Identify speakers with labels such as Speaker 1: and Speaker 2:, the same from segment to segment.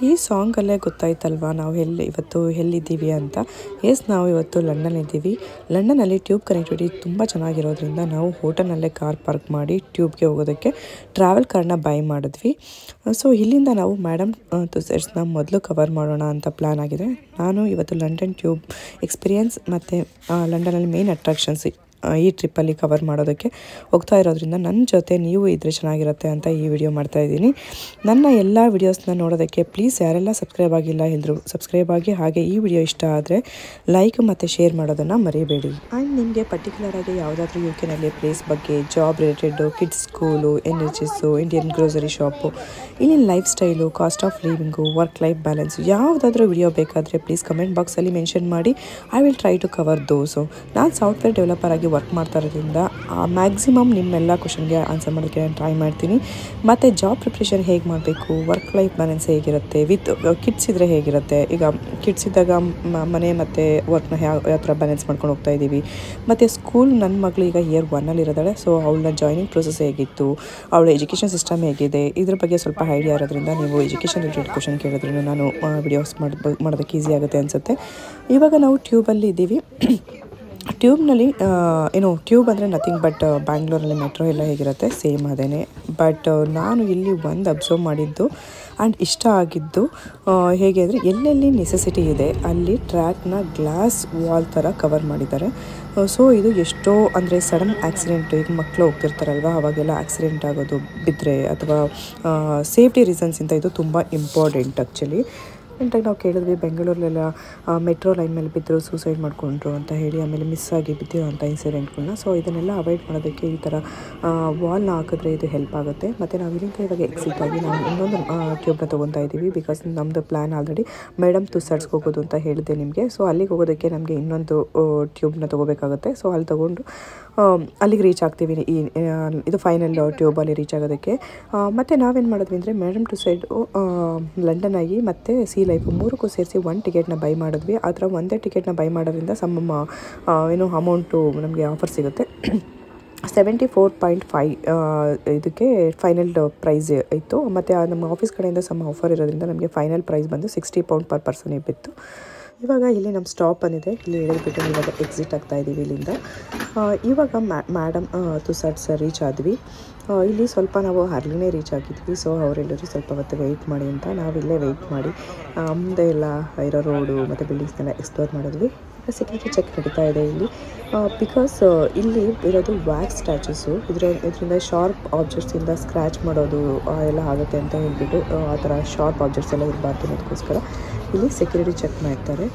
Speaker 1: ಈ ಸಾಂಗಲ್ಲೇ ಗೊತ್ತಾಯ್ತಲ್ವಾ ನಾವು ಇವತ್ತು ಎಲ್ಲಿದ್ದೀವಿ ಅಂತ. ನಾವು ಇವತ್ತು ಲಂಡನ್ ಇದ್ದೀವಿ. ಲಂಡನಲ್ಲಿ ಟ್ಯೂಬ್ ಕನೆಕ್ಟಿವಿಟಿ ತುಂಬ ಚೆನ್ನಾಗಿರೋದ್ರಿಂದ ನಾವು ಹೋಟೆಲ್ನಲ್ಲೇ ಕಾರ್ ಪಾರ್ಕ್ ಮಾಡಿ ಟ್ಯೂಬ್ಗೆ ಹೋಗೋದಕ್ಕೆ ಟ್ರಾವೆಲ್ ಕಾರ್ನ ಬೈ ಮಾಡಿದ್ವಿ. ಸೊ ಇಲ್ಲಿಂದ ನಾವು ಮೇಡಮ್ ತುಸೈಡ್ಸ್ನ ಮೊದಲು ಕವರ್ ಮಾಡೋಣ ಅಂತ ಪ್ಲ್ಯಾನ್ ಆಗಿದೆ. ನಾನು ಇವತ್ತು ಲಂಡನ್ ಟ್ಯೂಬ್ ಎಕ್ಸ್ಪೀರಿಯನ್ಸ್ ಮತ್ತು ಲಂಡನಲ್ಲಿ ಮೇನ್ ಅಟ್ರಾಕ್ಷನ್ಸ್ ಈ ಟ್ರಿಪ್ಪಲ್ಲಿ ಕವರ್ ಮಾಡೋದಕ್ಕೆ ಹೋಗ್ತಾ ಇರೋದ್ರಿಂದ ನನ್ನ ಜೊತೆ ನೀವು ಇದ್ದರೆ ಚೆನ್ನಾಗಿರುತ್ತೆ ಅಂತ ಈ ವಿಡಿಯೋ ಮಾಡ್ತಾಯಿದ್ದೀನಿ. ನನ್ನ ಎಲ್ಲ ವಿಡಿಯೋಸ್ನ ನೋಡೋದಕ್ಕೆ ಪ್ಲೀಸ್ ಯಾರೆಲ್ಲ ಸಬ್ಸ್ಕ್ರೈಬ್ ಆಗಿಲ್ಲ ಎಲ್ಲರೂ ಸಬ್ಸ್ಕ್ರೈಬ್ ಆಗಿ, ಹಾಗೆ ಈ ವಿಡಿಯೋ ಇಷ್ಟ ಆದರೆ ಲೈಕ್ ಮತ್ತು ಶೇರ್ ಮಾಡೋದನ್ನು ಮರಿಬೇಡಿ. ಆ್ಯಂಡ್ ನಿಮಗೆ ಪರ್ಟಿಕ್ಯುಲರಾಗಿ ಯಾವುದಾದ್ರೂ ಯುಕೆನಲ್ಲಿ ಪ್ಲೇಸ್ ಬಗ್ಗೆ, ಜಾಬ್ ರಿಲೇಟೆಡು, ಕಿಡ್ಸ್ ಸ್ಕೂಲು, NHSಸು, ಇಂಡಿಯನ್ ಗ್ರೋಸರಿ ಶಾಪು, ಇಲ್ಲಿನ lifestyle, cost of living, work life balance ಯಾವುದಾದ್ರೂ ವಿಡಿಯೋ ಬೇಕಾದರೆ ಪ್ಲೀಸ್ ಕಮೆಂಟ್ ಬಾಕ್ಸಲ್ಲಿ ಮೆನ್ಷನ್ ಮಾಡಿ. I will try to cover those. ನಾನು ಸಾಫ್ಟ್ವೇರ್ ಡೆವಲಪರ್ ಆಗಿ ವರ್ಕ್ ಮಾಡ್ತಾ ಇರೋದ್ರಿಂದ ಮ್ಯಾಕ್ಸಿಮಮ್ ನಿಮ್ಮೆಲ್ಲ ಕ್ವಶನ್ಗೆ ಆನ್ಸರ್ ಮಾಡೋಕ್ಕೆ ನಾನು ಟ್ರೈ ಮಾಡ್ತೀನಿ. ಮತ್ತು ಜಾಬ್ ಪ್ರಿಪ್ರೇಷನ್ ಹೇಗೆ ಮಾಡಬೇಕು, ವರ್ಕ್ ಲೈಫ್ ಬ್ಯಾಲೆನ್ಸ್ ಹೇಗಿರುತ್ತೆ, ವಿತ್ ಕಿಡ್ಸ್ ಇದ್ದರೆ ಹೇಗಿರುತ್ತೆ, ಈಗ ಕಿಡ್ಸ್ ಇದ್ದಾಗ ಮನೆ ಮತ್ತು ವರ್ಕ್ನ ಯಾವ ಥರ ಬ್ಯಾಲೆನ್ಸ್ ಮಾಡ್ಕೊಂಡು ಹೋಗ್ತಾ ಇದ್ದೀವಿ. ಮತ್ತು ಸ್ಕೂಲ್ ನನ್ನ ಮಗಳು ಈಗ ಇಯರ್ 1 ಇರೋದಾಳೆ. ಸೊ ಅವಳನ್ನ ಜಾಯ್ನಿಂಗ್ ಪ್ರೊಸೆಸ್ ಹೇಗಿತ್ತು, ಅವಳ ಎಜುಕೇಷನ್ ಸಿಸ್ಟಮ್ ಹೇಗಿದೆ, ಇದ್ರ ಬಗ್ಗೆ ಸ್ವಲ್ಪ ಐಡಿಯಾ ಇರೋದ್ರಿಂದ ನೀವು ಎಜುಕೇಷನ್ ರಿಲೇಟೆಡ್ ಕ್ವಶನ್ ಕೇಳಿದ್ರೂ ನಾನು ವಿಡಿಯೋಸ್ ಮಾಡೋದಕ್ಕೆ ಈಸಿ ಆಗುತ್ತೆ ಅನಿಸುತ್ತೆ. ಇವಾಗ ನಾವು ಟ್ಯೂಬಲ್ಲಿ ಇದ್ದೀವಿ. ಟ್ಯೂಬ್ನಲ್ಲಿ ಟ್ಯೂಬ್ ಅಂದರೆ ನಥಿಂಗ್ ಬಟ್ ಬ್ಯಾಂಗ್ಳೂರಲ್ಲಿ ಮೆಟ್ರೋ ಎಲ್ಲ ಹೇಗಿರುತ್ತೆ ಸೇಮ್ ಅದೇ. ಬಟ್ ನಾನು ಇಲ್ಲಿ ಒಂದು ಅಬ್ಸರ್ವ್ ಮಾಡಿದ್ದು ಆ್ಯಂಡ್ ಇಷ್ಟ ಆಗಿದ್ದು ಹೇಗೆ ಅಂದರೆ ಎಲ್ಲೆಲ್ಲಿ ನೆಸೆಸಿಟಿ ಇದೆ ಅಲ್ಲಿ ಟ್ರ್ಯಾಕ್ನ ಗ್ಲಾಸ್ ವಾಲ್ ಥರ ಕವರ್ ಮಾಡಿದ್ದಾರೆ. ಸೊ ಇದು ಎಷ್ಟೋ ಅಂದರೆ ಸಡನ್ ಆಕ್ಸಿಡೆಂಟ್, ಈಗ ಮಕ್ಕಳು ಹೋಗ್ತಿರ್ತಾರಲ್ವ ಅವಾಗೆಲ್ಲ ಆಕ್ಸಿಡೆಂಟ್ ಆಗೋದು ಬಿದ್ದರೆ ಅಥವಾ ಸೇಫ್ಟಿ ರೀಸನ್ಸಿಂದ ಇದು ತುಂಬ ಇಂಪಾರ್ಟೆಂಟ್ ಆ್ಯಕ್ಚುಲಿ. ಎಂಟಾಗಿ ನಾವು ಕೇಳಿದ್ವಿ ಬೆಂಗಳೂರಲ್ಲೆಲ್ಲ ಮೆಟ್ರೋ ಲೈನ್ ಮೇಲೆ ಬಿದ್ದರು, ಸೂಸೈಡ್ ಮಾಡಿಕೊಂಡ್ರು ಅಂತ ಹೇಳಿ, ಆಮೇಲೆ ಮಿಸ್ ಆಗಿ ಬಿದ್ದಿರೋಂಥ ಇನ್ಸಿಡೆಂಟ್ಗಳನ್ನ. ಸೊ ಇದನ್ನೆಲ್ಲ ಅವಾಯ್ಡ್ ಮಾಡೋದಕ್ಕೆ ಈ ಥರ ವಾಲ್ನ ಹಾಕಿದ್ರೆ ಇದು ಹೆಲ್ಪ್ ಆಗುತ್ತೆ. ಮತ್ತು ನಾವು ಇಲ್ಲಿಂದ ಇವಾಗ ಎಕ್ಸಿಟ್ ಆಗಿ ನಾವು ಇನ್ನೊಂದು ಟ್ಯೂಬ್ನ ತೊಗೊತಾ ಇದ್ದೀವಿ. ಬಿಕಾಸ್ ನಮ್ಮದು ಪ್ಲ್ಯಾನ್ ಆಲ್ರೆಡಿ ಮೇಡಮ್ ತುಸೈಡ್ಸ್ಗೆ ಹೋಗೋದು ಅಂತ ಹೇಳಿದೆ ನಿಮಗೆ. ಸೊ ಅಲ್ಲಿಗೆ ಹೋಗೋದಕ್ಕೆ ನಮಗೆ ಇನ್ನೊಂದು ಟ್ಯೂಬ್ನ ತೊಗೋಬೇಕಾಗುತ್ತೆ. ಸೊ ಅಲ್ಲಿ ತೊಗೊಂಡು ಅಲ್ಲಿಗೆ ರೀಚ್ ಆಗ್ತೀವಿ. ಇದು ಫೈನಲ್ ಟ್ಯೂಬಲ್ಲಿ ರೀಚ್ ಆಗೋದಕ್ಕೆ. ಮತ್ತು ನಾವೇನು ಮಾಡಿದ್ವಿ ಅಂದರೆ ಮೇಡಮ್ ತುಸೈಡು, ಲಂಡನ್ ಆಗಿ ಮತ್ತು ಸಿ ಲೈಫ್ 3ಕ್ಕೂ ಸೇರಿಸಿ 1 ಟಿಕೆಟ್ನ ಬೈ ಮಾಡಿದ್ವಿ. ಆ ಥರ ಒಂದೇ ಟಿಕೆಟ್ನ ಬೈ ಮಾಡೋದ್ರಿಂದ ಅಮೌಂಟು ನಮಗೆ ಆಫರ್ ಸಿಗುತ್ತೆ. 74.5 ಇದಕ್ಕೆ ಫೈನಲ್ ಪ್ರೈಸ್ ಇತ್ತು. ಮತ್ತು ನಮ್ಮ ಆಫೀಸ್ ಕಡೆಯಿಂದ ಆಫರ್ ಇರೋದ್ರಿಂದ ನಮಗೆ ಫೈನಲ್ ಪ್ರೈಸ್ ಬಂದು £60 ಪರ್ ಪರ್ಸನಿಗೆ ಬಿತ್ತು. ಇವಾಗ ಇಲ್ಲಿ ನಮ್ಮ ಸ್ಟಾಪ್ ಬಂದಿದೆ, ಇಲ್ಲಿ ಹೇಳಿಬಿಟ್ಟು ಇವಾಗ ಎಕ್ಸಿಟ್ ಆಗ್ತಾ ಇದ್ದೀವಿ ಇಲ್ಲಿಂದ. ಇವಾಗ ಮೇಡಮ್ ತುಸೈಡ್ಸ್ ರೀಚ್ ಆದ್ವಿ. ಇಲ್ಲಿ ಸ್ವಲ್ಪ ನಾವು ಅರ್ಲಿನೇ ರೀಚ್ ಆಗಿದ್ವಿ. ಸೊ ಅವರೆಲ್ಲರೂ ಸ್ವಲ್ಪ ಹೊತ್ತು ವೆಯ್ಟ್ ಮಾಡಿ ಅಂತ ನಾವಿಲ್ಲೇ ವೆಯ್ಟ್ ಮಾಡಿ ಮುಂದೆ ಎಲ್ಲ ಇರೋ ರೋಡು ಮತ್ತು ಬಿಲ್ಡಿಂಗ್ಸ್ನೆಲ್ಲ ಎಕ್ಸ್ಪ್ಲೋರ್ ಮಾಡಿದ್ವಿ. ಸೆಕ್ಯೂರಿಟಿ ಚೆಕ್ ನಡೀತಾ ಇದೆ ಇಲ್ಲಿ. ಬಿಕಾಸ್ ಇಲ್ಲಿ ಇರೋದು ವ್ಯಾಕ್ಸ್ ಸ್ಟ್ಯಾಚುಸು, ಇದರಿಂದ ಶಾರ್ಪ್ ಆಬ್ಜೆಕ್ಟ್ಸಿಂದ ಸ್ಕ್ರ್ಯಾಚ್ ಮಾಡೋದು ಎಲ್ಲ ಆಗುತ್ತೆ ಅಂತ ಹೇಳ್ಬಿಟ್ಟು ಆ ಥರ ಶಾರ್ಪ್ ಆಬ್ಜೆಕ್ಟ್ಸ್ ಎಲ್ಲ ಇರಬಾರ್ದು ಅನ್ನೋದಕ್ಕೋಸ್ಕರ ಇಲ್ಲಿ ಸೆಕ್ಯೂರಿಟಿ ಚೆಕ್ ಮಾಡ್ತಾರೆ.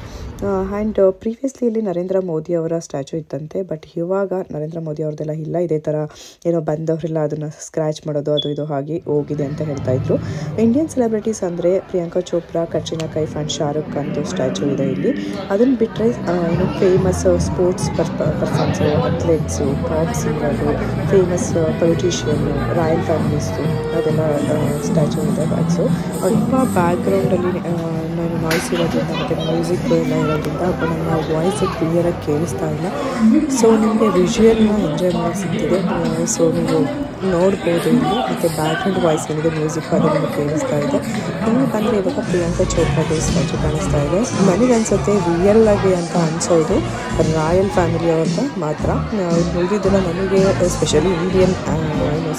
Speaker 1: ಆ್ಯಂಡ್ ಪ್ರೀವಿಯಸ್ಲಿ ಇಲ್ಲಿ ನರೇಂದ್ರ ಮೋದಿ ಅವರ ಸ್ಟ್ಯಾಚು ಇತ್ತಂತೆ. ಬಟ್ ಇವಾಗ ನರೇಂದ್ರ ಮೋದಿ ಅವ್ರದ್ದೆಲ್ಲ ಇಲ್ಲ, ಇದೇ ಥರ ಬಂದವರೆಲ್ಲ ಅದನ್ನು ಸ್ಕ್ರ್ಯಾಚ್ ಮಾಡೋದು ಅದು ಇದು ಹಾಗೆ ಹೋಗಿದೆ ಅಂತ ಹೇಳ್ತಾಯಿದ್ರು. ಇಂಡಿಯನ್ ಸೆಲೆಬ್ರಿಟೀಸ್ ಅಂದರೆ ಪ್ರಿಯಾಂಕಾ ಚೋಪ್ರಾ, ಕಟ್ರಿನಾ ಕೈಫ್ ಆ್ಯಂಡ್ ಶಾರುಖ್ ಖಾನ್ದು ಸ್ಟ್ಯಾಚು ಇದೆ ಇಲ್ಲಿ. ಅದನ್ನು ಬಿಟ್ಟರೆ ಫೇಮಸ್ ಸ್ಪೋರ್ಟ್ಸ್ ಪರ್ಸನ್ಸು, ಅಥ್ಲೆಟ್ಸು, ಪಾಪ್ ಸಿಂಗರು, ಫೇಮಸ್ ಪೊಲಿಟಿಷಿಯನ್ನು, ರಾಯಲ್ ಫ್ಯಾಮಿಲೀಸ್ದು ಅದೆಲ್ಲ ಸ್ಟ್ಯಾಚು ಇದೆ. ಬ್ಯಾಗ್ಸು ತುಂಬ ಬ್ಯಾಕ್ಗ್ರೌಂಡಲ್ಲಿ ನಾನು ನಾಯ್ಸ್ ಇರೋದ್ರಿಂದ ಮತ್ತು ಮ್ಯೂಸಿಕ್ ಎಲ್ಲ ಇರೋದ್ರಿಂದ ನನ್ನ ವಾಯ್ಸ್ ಕ್ಲಿಯರಾಗಿ ಕೇಳಿಸ್ತಾ ಇಲ್ಲ. ಸೊ ನಿಮಗೆ ವಿಜುವಲ್ನ ಎಂಜಾಯ್ ಮಾಡಿ ಸಿಗ್ತಿದೆ. ಸೊ ನೀವು ನೋಡ್ಬೋದು ಇಲ್ಲಿ. ಮತ್ತು ಬ್ಯಾಕ್ಗ್ರೌಂಡ್ ವಾಯ್ಸ್ ಏನಿದೆ ಮ್ಯೂಸಿಕ್ ಅದು ನಿಮಗೆ ಕೇಳಿಸ್ತಾ ಇದೆ. ನಿಮಗೆ ಬಂದರೆ ಇವಾಗ ಪ್ರಿಯಾಂಕಾ ಚೋಪ್ರಾದು ಸ್ಟ್ಯಾಚು ಕಾಣಿಸ್ತಾ ಇದೆ. ನನಗನ್ಸುತ್ತೆ ರಿಯಲ್ ಆಗಿ ಅಂತ ಅನಿಸೋದು ರಾಯಲ್ ಫ್ಯಾಮಿಲಿ ಅವ್ರದ್ದು ಮಾತ್ರ. ಉಳಿದಿದ್ದೆಲ್ಲ ನನಗೆ ಎಸ್ಪೆಷಲಿ ಇಂಡಿಯನ್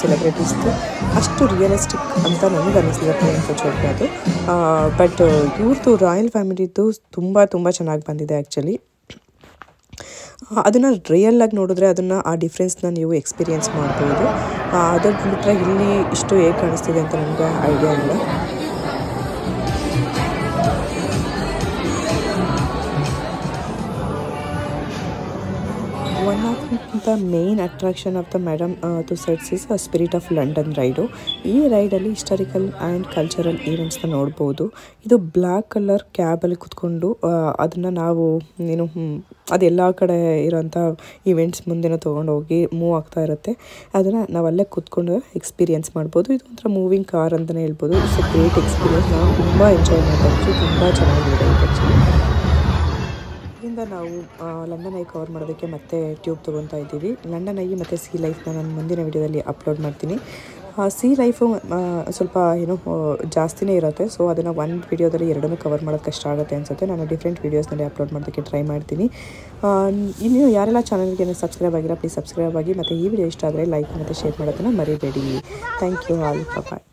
Speaker 1: ಸೆಲೆಬ್ರಿಟೀಸ್ದು ಅಷ್ಟು ರಿಯಲಿಸ್ಟಿಕ್ ಅಂತ ನನಗೆ ಅನ್ನಿಸ್ತಿದೆ ಪ್ರಿಯಾಂಕಾ ಚೋಪ್ರಾದು. ಬಟ್ ಇವ್ರದ್ದು ರಾಯಲ್ ಫ್ಯಾಮಿಲಿದು ತುಂಬ ಚೆನ್ನಾಗಿ ಬಂದಿದೆ ಆ್ಯಕ್ಚುಲಿ. ಅದನ್ನು ರಿಯಲ್ಲಾಗಿ ನೋಡಿದ್ರೆ ಆ ಡಿಫ್ರೆನ್ಸ್ನ ನೀವು ಎಕ್ಸ್ಪೀರಿಯೆನ್ಸ್ ಮಾಡ್ಬೋದು. ಅದನ್ನು ಬಿಟ್ಟರೆ ಇಲ್ಲಿ ಇಷ್ಟು ಹೇಗೆ ಕಾಣಿಸ್ತಿದೆ ಅಂತ ನನಗೆ ಐಡಿಯಾ ಇಲ್ಲ. One of the main attraction of the Madame Tussauds is spirit of London ride. ಈ ರೈಡಲ್ಲಿ ಹಿಸ್ಟಾರಿಕಲ್ ಆ್ಯಂಡ್ ಕಲ್ಚರಲ್ ಈವೆಂಟ್ಸ್ನ ನೋಡ್ಬೋದು. ಇದು ಬ್ಲ್ಯಾಕ್ ಕಲರ್ ಕ್ಯಾಬಲ್ಲಿ ಕುತ್ಕೊಂಡು ಅದನ್ನು ನಾವು ಅದೆಲ್ಲ ಕಡೆ ಇರೋಂಥ ಈವೆಂಟ್ಸ್ ಮುಂದೆನೂ ತೊಗೊಂಡೋಗಿ ಮೂವ್ ಆಗ್ತಾ ಇರುತ್ತೆ. ಅದನ್ನು ನಾವಲ್ಲೇ ಕೂತ್ಕೊಂಡು ಎಕ್ಸ್ಪೀರಿಯೆನ್ಸ್ ಮಾಡ್ಬೋದು. ಇದು ಒಂಥರ ಮೂವಿಂಗ್ ಕಾರ್ ಅಂತಲೇ ಹೇಳ್ಬೋದು. It's A great experience. ನಾವು ತುಂಬ ಎಂಜಾಯ್ ಮಾಡ್ಬೋದು, ತುಂಬ ಚೆನ್ನಾಗಿದೆ ಆ್ಯಕ್ಚುಲಿ. ಇಲ್ಲಿಂದ ನಾವು ಲಂಡನ್ ಐ ಕವರ್ ಮಾಡೋದಕ್ಕೆ ಮತ್ತೆ ಟ್ಯೂಬ್ ತೊಗೊತಾ ಇದ್ದೀವಿ. ಲಂಡನ್ ಐ ಮತ್ತು ಸಿ ಲೈಫ್ನ ನಾನು ಮುಂದಿನ ವಿಡಿಯೋದಲ್ಲಿ ಅಪ್ಲೋಡ್ ಮಾಡ್ತೀನಿ. ಸಿ ಲೈಫು ಸ್ವಲ್ಪ ಏನೋ ಜಾಸ್ತಿನೇ ಇರುತ್ತೆ. ಸೊ ಅದನ್ನು ಒಂದು ವಿಡಿಯೋದಲ್ಲಿ ಎರಡನ್ನೂ ಕವರ್ ಮಾಡೋದು ಕಷ್ಟ ಆಗುತ್ತೆ ಅನಿಸುತ್ತೆ. ನಾನು ಡಿಫ್ರೆಂಟ್ ವೀಡಿಯೋಸ್ನಲ್ಲಿ ಅಪ್ಲೋಡ್ ಮಾಡೋದಕ್ಕೆ ಟ್ರೈ ಮಾಡ್ತೀನಿ. ಇನ್ನು ಯಾರೆಲ್ಲ ಚಾನಲ್ಗೆ ಸಬ್ಸ್ಕ್ರೈಬ್ ಆಗಿರೋ ಪ್ಲೀಸ್ ಸಬ್ಸ್ಕ್ರೈಬ್ ಆಗಿ, ಮತ್ತು ಈ ವಿಡಿಯೋ ಇಷ್ಟ ಆದರೆ ಲೈಕ್ ಮತ್ತು ಶೇರ್ ಮಾಡೋದನ್ನು ಮರಿಬೇಡಿ. Thank you all. ಬಾಯ್.